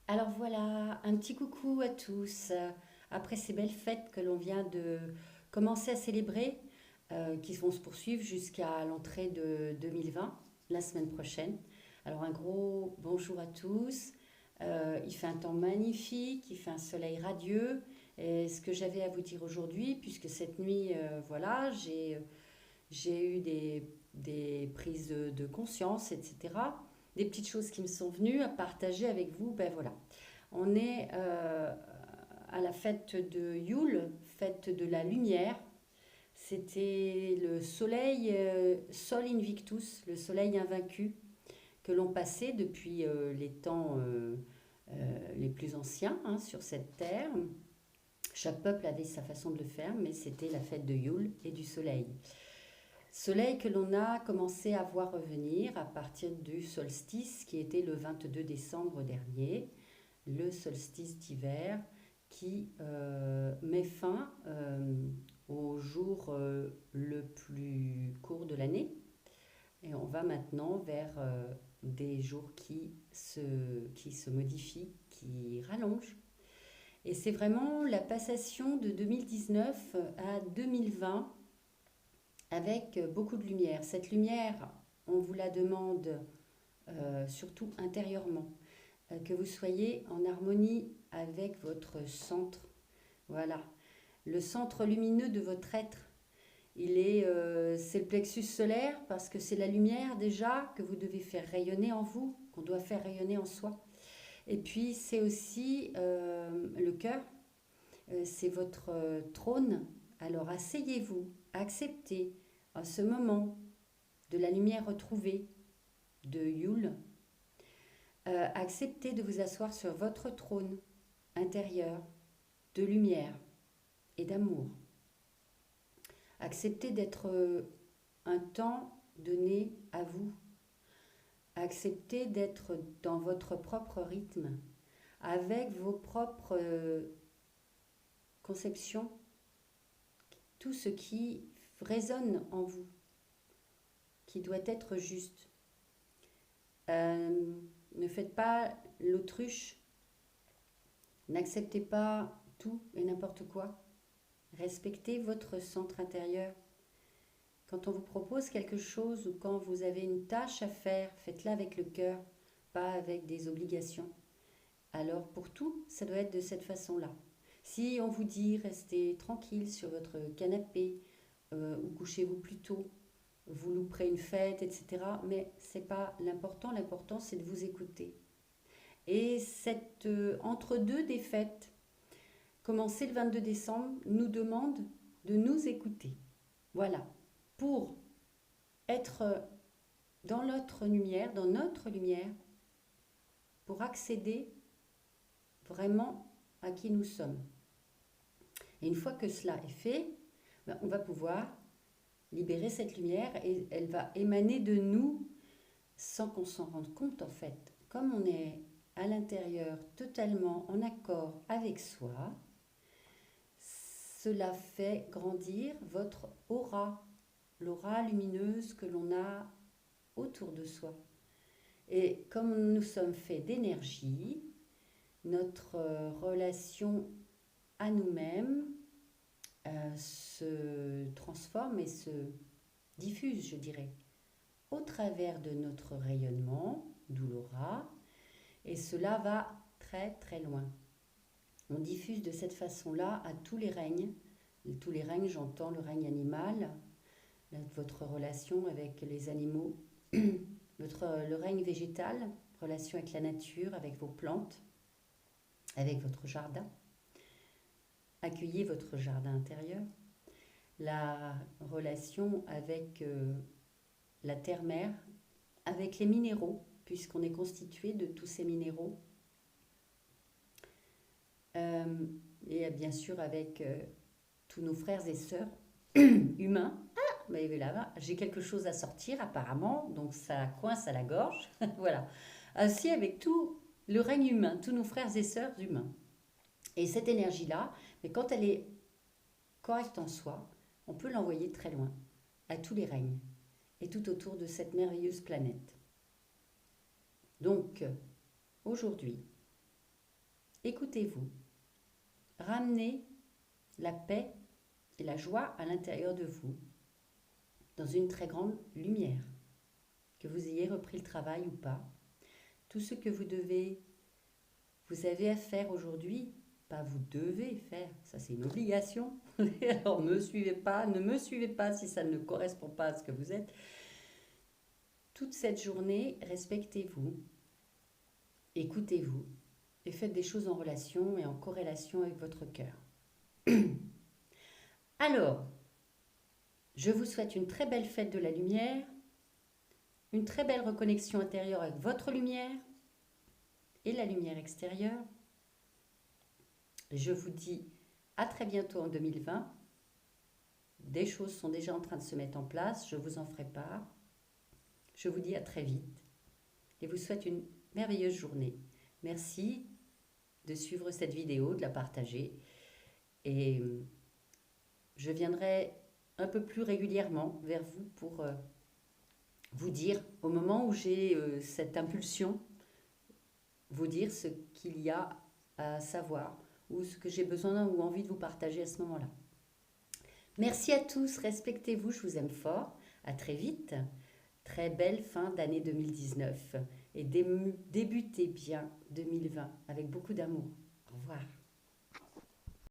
Alors voilà, un petit coucou à tous. Après ces belles fêtes que l'on vient de commencer à célébrer, qui vont se poursuivre jusqu'à l'entrée de 2020, la semaine prochaine. Alors un gros bonjour à tous. Il fait un temps magnifique, il fait un soleil radieux. Et ce que j'avais à vous dire aujourd'hui, puisque cette nuit, voilà, j'ai eu des prises de conscience, etc. Des petites choses qui me sont venues à partager avec vous. Ben voilà. On est à la fête de Yule, fête de la lumière. C'était le soleil, Sol Invictus, le soleil invaincu, que l'on passait depuis les temps les plus anciens, hein, sur cette terre. Chaque peuple avait sa façon de le faire, mais c'était la fête de Yule et du soleil. Soleil que l'on a commencé à voir revenir à partir du solstice qui était le 22 décembre dernier, le solstice d'hiver qui met fin au jour le plus court de l'année. Et on va maintenant vers des jours qui se modifient, qui rallongent. Et c'est vraiment la passation de 2019 à 2020 avec beaucoup de lumière. Cette lumière, on vous la demande surtout intérieurement, que vous soyez en harmonie avec votre centre. Voilà, le centre lumineux de votre être. C'est le plexus solaire parce que c'est la lumière déjà que vous devez faire rayonner en vous, qu'on doit faire rayonner en soi. Et puis c'est aussi le cœur, c'est votre trône. Alors asseyez-vous, acceptez en ce moment de la lumière retrouvée de Yule. Acceptez de vous asseoir sur votre trône intérieur de lumière et d'amour. Acceptez d'être un temps donné à vous. Acceptez d'être dans votre propre rythme, avec vos propres conceptions, tout ce qui résonne en vous, qui doit être juste. Ne faites pas l'autruche, n'acceptez pas tout et n'importe quoi. Respectez votre centre intérieur. Quand on vous propose quelque chose ou quand vous avez une tâche à faire, faites-la avec le cœur, pas avec des obligations. Alors pour tout, ça doit être de cette façon-là. Si on vous dit restez tranquille sur votre canapé ou couchez-vous plus tôt, vous louperez une fête, etc. Mais c'est pas l'important. L'important, c'est de vous écouter. Et cette entre-deux des fêtes, commencé le 22 décembre, nous demande de nous écouter. Voilà. Pour être dans notre lumière, pour accéder vraiment à qui nous sommes. Et une fois que cela est fait, ben, on va pouvoir libérer cette lumière et elle va émaner de nous sans qu'on s'en rende compte en fait. Comme on est à l'intérieur totalement en accord avec soi, cela fait grandir votre aura, l'aura lumineuse que l'on a autour de soi. Et comme nous sommes faits d'énergie, notre relation à nous-mêmes se transforme et se diffuse, je dirais, au travers de notre rayonnement, d'où l'aura, et cela va très très loin. On diffuse de cette façon-là à tous les règnes. Tous les règnes, j'entends le règne animal, votre relation avec les animaux, le règne végétal, relation avec la nature, avec vos plantes, avec votre jardin. Accueillez votre jardin intérieur. La relation avec la terre-mère, avec les minéraux, puisqu'on est constitué de tous ces minéraux. Euh, et bien sûr avec tous nos frères et sœurs humains. Ah, mais là, j'ai quelque chose à sortir apparemment, donc ça coince à la gorge. Voilà. Ainsi avec tout le règne humain, tous nos frères et sœurs humains. Et cette énergie-là, mais quand elle est correcte en soi, on peut l'envoyer très loin, à tous les règnes, et tout autour de cette merveilleuse planète. Donc, aujourd'hui, Écoutez-vous. Ramenez la paix et la joie à l'intérieur de vous, dans une très grande lumière. Que vous ayez repris le travail ou pas, tout ce que vous avez à faire aujourd'hui, pas vous devez faire, ça c'est une obligation. Alors ne me suivez pas si ça ne correspond pas à ce que vous êtes. Toute cette journée, respectez-vous, écoutez-vous et faites des choses en relation et en corrélation avec votre cœur. Alors, je vous souhaite une très belle fête de la lumière, une très belle reconnexion intérieure avec votre lumière et la lumière extérieure. Je vous dis à très bientôt en 2020. Des choses sont déjà en train de se mettre en place, je vous en ferai part. Je vous dis à très vite et vous souhaite une merveilleuse journée. Merci de suivre cette vidéo, de la partager et je viendrai un peu plus régulièrement vers vous pour vous dire, au moment où j'ai cette impulsion, vous dire ce qu'il y a à savoir ou ce que j'ai besoin ou envie de vous partager à ce moment-là. Merci à tous, respectez-vous, je vous aime fort, à très vite, très belle fin d'année 2019 et débutez bien 2020 avec beaucoup d'amour. Au revoir.